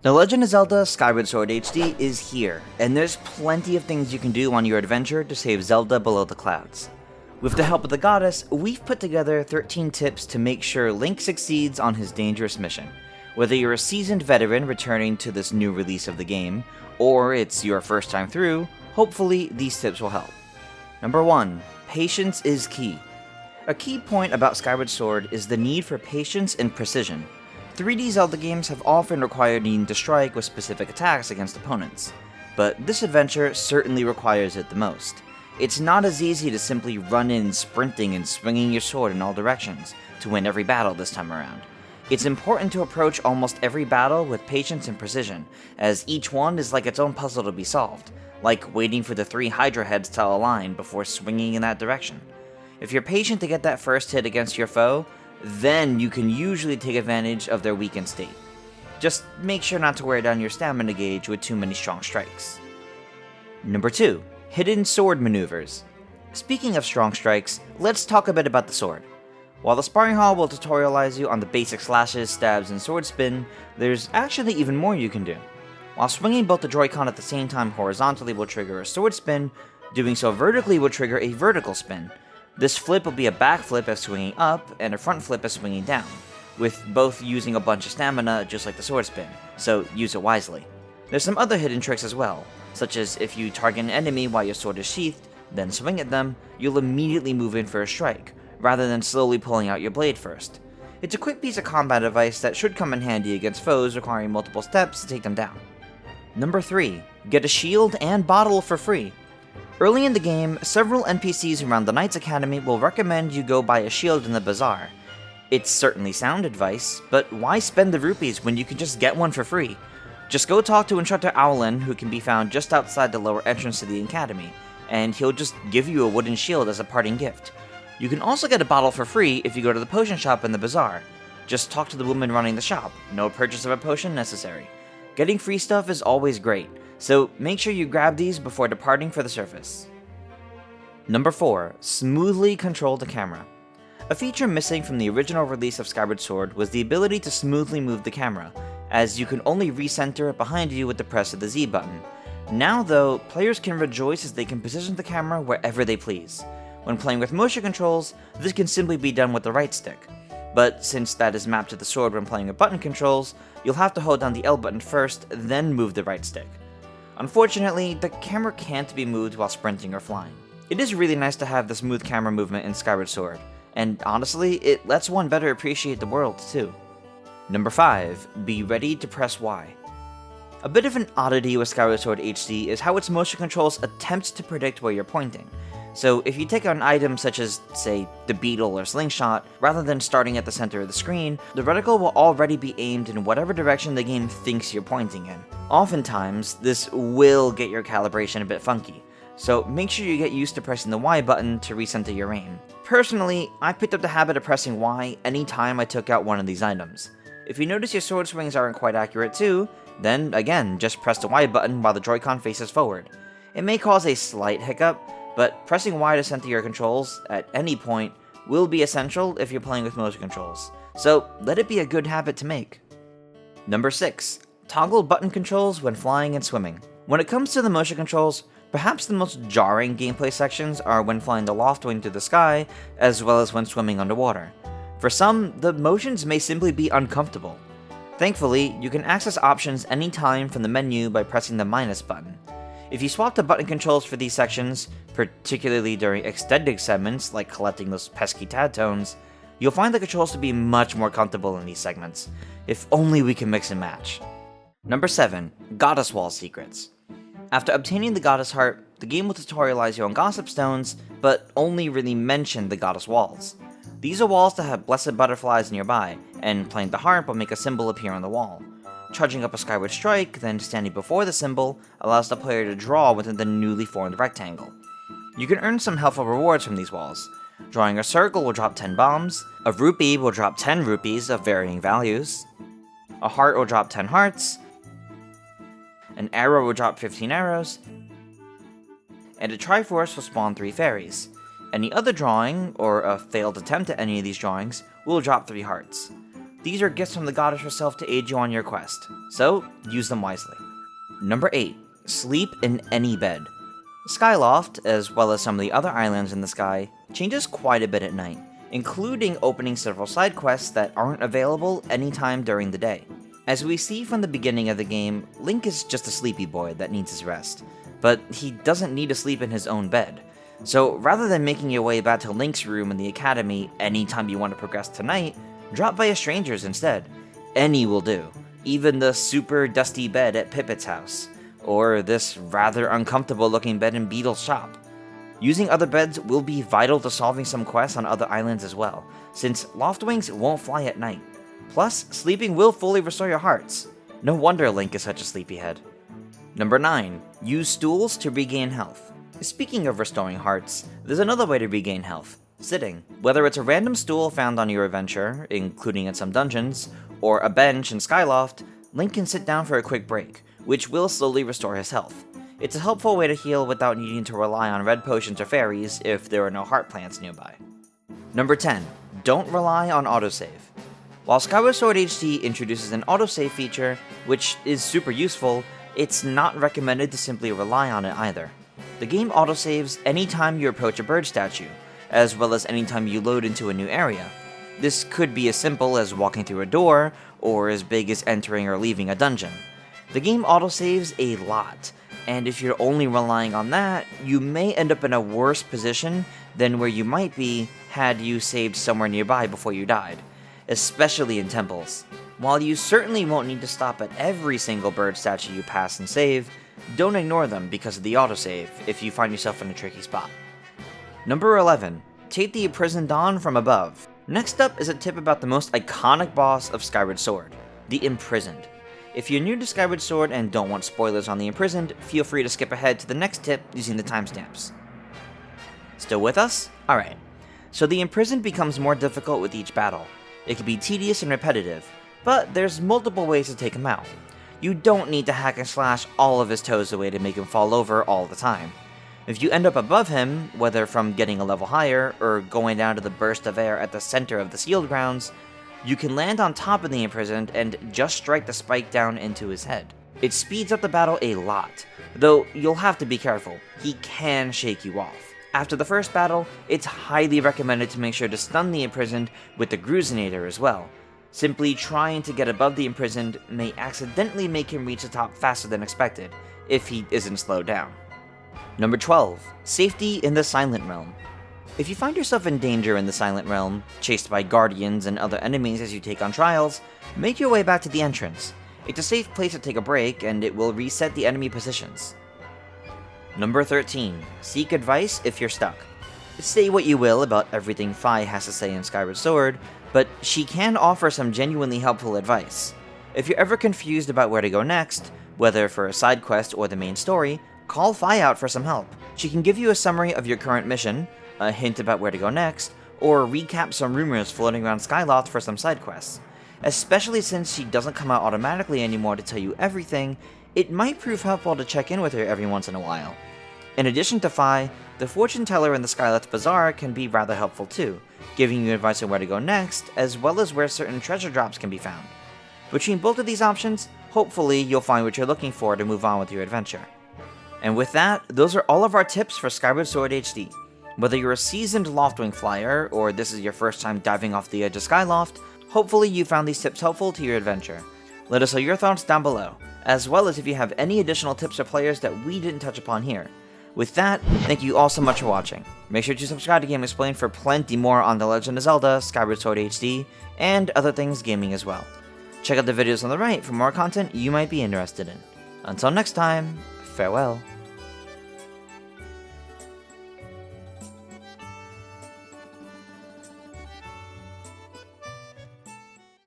The Legend of Zelda Skyward Sword HD is here, and there's plenty of things you can do on your adventure to save Zelda below the clouds. With the help of the goddess, we've put together 13 tips to make sure Link succeeds on his dangerous mission. Whether you're a seasoned veteran returning to this new release of the game, or it's your first time through, hopefully these tips will help. Number 1. Patience is key. A key point about Skyward Sword is the need for patience and precision. 3D Zelda games have often required needing to strike with specific attacks against opponents, but this adventure certainly requires it the most. It's not as easy to simply run in sprinting and swinging your sword in all directions to win every battle this time around. It's important to approach almost every battle with patience and precision, as each one is like its own puzzle to be solved, like waiting for the 3 Hydra heads to align before swinging in that direction. If you're patient to get that first hit against your foe, then you can usually take advantage of their weakened state. Just make sure not to wear down your stamina gauge with too many strong strikes. Number 2. Hidden sword maneuvers. Speaking of strong strikes, let's talk a bit about the sword. While the sparring hall will tutorialize you on the basic slashes, stabs, and sword spin, there's actually even more you can do. While swinging both the Joy-Con at the same time horizontally will trigger a sword spin, doing so vertically will trigger a vertical spin. This flip will be a back flip as swinging up, and a front flip as swinging down, with both using a bunch of stamina just like the sword spin, so use it wisely. There's some other hidden tricks as well, such as if you target an enemy while your sword is sheathed, then swing at them, you'll immediately move in for a strike, rather than slowly pulling out your blade first. It's a quick piece of combat advice that should come in handy against foes requiring multiple steps to take them down. Number 3. Get a shield and bottle for free. Early in the game, several NPCs around the Knights Academy will recommend you go buy a shield in the bazaar. It's certainly sound advice, but why spend the rupees when you can just get one for free? Just go talk to Instructor Owlin, who can be found just outside the lower entrance to the academy, and he'll just give you a wooden shield as a parting gift. You can also get a bottle for free if you go to the potion shop in the bazaar. Just talk to the woman running the shop, no purchase of a potion necessary. Getting free stuff is always great, so make sure you grab these before departing for the surface. Number 4. Smoothly control the camera. A feature missing from the original release of Skyward Sword was the ability to smoothly move the camera, as you can only recenter it behind you with the press of the Z button. Now though, players can rejoice as they can position the camera wherever they please. When playing with motion controls, this can simply be done with the right stick. But since that is mapped to the sword when playing with button controls, you'll have to hold down the L button first, then move the right stick. Unfortunately, the camera can't be moved while sprinting or flying. It is really nice to have the smooth camera movement in Skyward Sword, and honestly, it lets one better appreciate the world too. Number 5. Be ready to press Y. A bit of an oddity with Skyward Sword HD is how its motion controls attempt to predict where you're pointing. So if you take an item such as, say, the beetle or slingshot, rather than starting at the center of the screen, the reticle will already be aimed in whatever direction the game thinks you're pointing in. Oftentimes, this will get your calibration a bit funky, so make sure you get used to pressing the Y button to recenter your aim. Personally, I picked up the habit of pressing Y anytime I took out one of these items. If you notice your sword swings aren't quite accurate too, then again, just press the Y button while the Joy-Con faces forward. It may cause a slight hiccup, but pressing Y to center your controls at any point will be essential if you're playing with motion controls, so let it be a good habit to make. Number 6. Toggle button controls when flying and swimming. When it comes to the motion controls, perhaps the most jarring gameplay sections are when flying the loft wing through the sky, as well as when swimming underwater. For some, the motions may simply be uncomfortable. Thankfully, you can access options anytime from the menu by pressing the minus button. If you swap to button controls for these sections, particularly during extended segments like collecting those pesky tad tones, you'll find the controls to be much more comfortable in these segments. If only we can mix and match. Number 7. Goddess Wall Secrets. After obtaining the Goddess Heart, the game will tutorialize you on Gossip Stones, but only really mention the Goddess Walls. These are walls that have blessed butterflies nearby, and playing the harp will make a symbol appear on the wall. Charging up a Skyward Strike, then standing before the symbol, allows the player to draw within the newly formed rectangle. You can earn some helpful rewards from these walls. Drawing a circle will drop 10 bombs, a rupee will drop 10 rupees of varying values, a heart will drop 10 hearts, an arrow will drop 15 arrows, and a Triforce will spawn 3 fairies. Any other drawing, or a failed attempt at any of these drawings, will drop 3 hearts. These are gifts from the goddess herself to aid you on your quest, so use them wisely. Number 8. Sleep in any bed. Skyloft, as well as some of the other islands in the sky, changes quite a bit at night, including opening several side quests that aren't available anytime during the day. As we see from the beginning of the game, Link is just a sleepy boy that needs his rest, but he doesn't need to sleep in his own bed. So rather than making your way back to Link's room in the academy anytime you want to progress tonight, drop by a stranger's instead. Any will do, even the super dusty bed at Pippet's house, or this rather uncomfortable looking bed in Beetle's shop. Using other beds will be vital to solving some quests on other islands as well, since Loftwings won't fly at night. Plus, sleeping will fully restore your hearts. No wonder Link is such a sleepyhead. Number 9. Use stools to regain health. Speaking of restoring hearts, there's another way to regain health: sitting. Whether it's a random stool found on your adventure, including in some dungeons, or a bench in Skyloft, Link can sit down for a quick break, which will slowly restore his health. It's a helpful way to heal without needing to rely on red potions or fairies if there are no heart plants nearby. Number 10. Don't rely on autosave. While Skyward Sword HD introduces an autosave feature, which is super useful, it's not recommended to simply rely on it either. The game autosaves anytime you approach a bird statue, as well as anytime you load into a new area. This could be as simple as walking through a door, or as big as entering or leaving a dungeon. The game autosaves a lot, and if you're only relying on that, you may end up in a worse position than where you might be had you saved somewhere nearby before you died, especially in temples. While you certainly won't need to stop at every single bird statue you pass and save, don't ignore them because of the autosave if you find yourself in a tricky spot. Number 11. Take the Imprisoned on from above. Next up is a tip about the most iconic boss of Skyward Sword, the Imprisoned. If you're new to Skyward Sword and don't want spoilers on the Imprisoned, feel free to skip ahead to the next tip using the timestamps. Still with us? Alright. So the Imprisoned becomes more difficult with each battle. It can be tedious and repetitive, but there's multiple ways to take him out. You don't need to hack and slash all of his toes away to make him fall over all the time. If you end up above him, whether from getting a level higher or going down to the burst of air at the center of the sealed grounds, you can land on top of the Imprisoned and just strike the spike down into his head. It speeds up the battle a lot, though you'll have to be careful. He can shake you off. After the first battle, it's highly recommended to make sure to stun the Imprisoned with the Gruzinator as well. Simply trying to get above the Imprisoned may accidentally make him reach the top faster than expected, if he isn't slowed down. Number 12. Safety in the Silent Realm. If you find yourself in danger in the Silent Realm, chased by guardians and other enemies as you take on trials, make your way back to the entrance. It's a safe place to take a break, and it will reset the enemy positions. Number 13. Seek advice if you're stuck. Say what you will about everything Fi has to say in Skyward Sword, but she can offer some genuinely helpful advice. If you're ever confused about where to go next, whether for a side quest or the main story, call Fi out for some help. She can give you a summary of your current mission, a hint about where to go next, or recap some rumors floating around Skyloft for some side quests. Especially since she doesn't come out automatically anymore to tell you everything, it might prove helpful to check in with her every once in a while. In addition to Fi, the fortune teller in the Skyloft Bazaar can be rather helpful too, giving you advice on where to go next, as well as where certain treasure drops can be found. Between both of these options, hopefully you'll find what you're looking for to move on with your adventure. And with that, those are all of our tips for Skyward Sword HD. Whether you're a seasoned Loftwing flyer, or this is your first time diving off the edge of Skyloft, hopefully you found these tips helpful to your adventure. Let us know your thoughts down below, as well as if you have any additional tips or players that we didn't touch upon here. With that, thank you all so much for watching. Make sure to subscribe to GameXplain for plenty more on The Legend of Zelda, Skyward Sword HD, and other things gaming as well. Check out the videos on the right for more content you might be interested in. Until next time, farewell.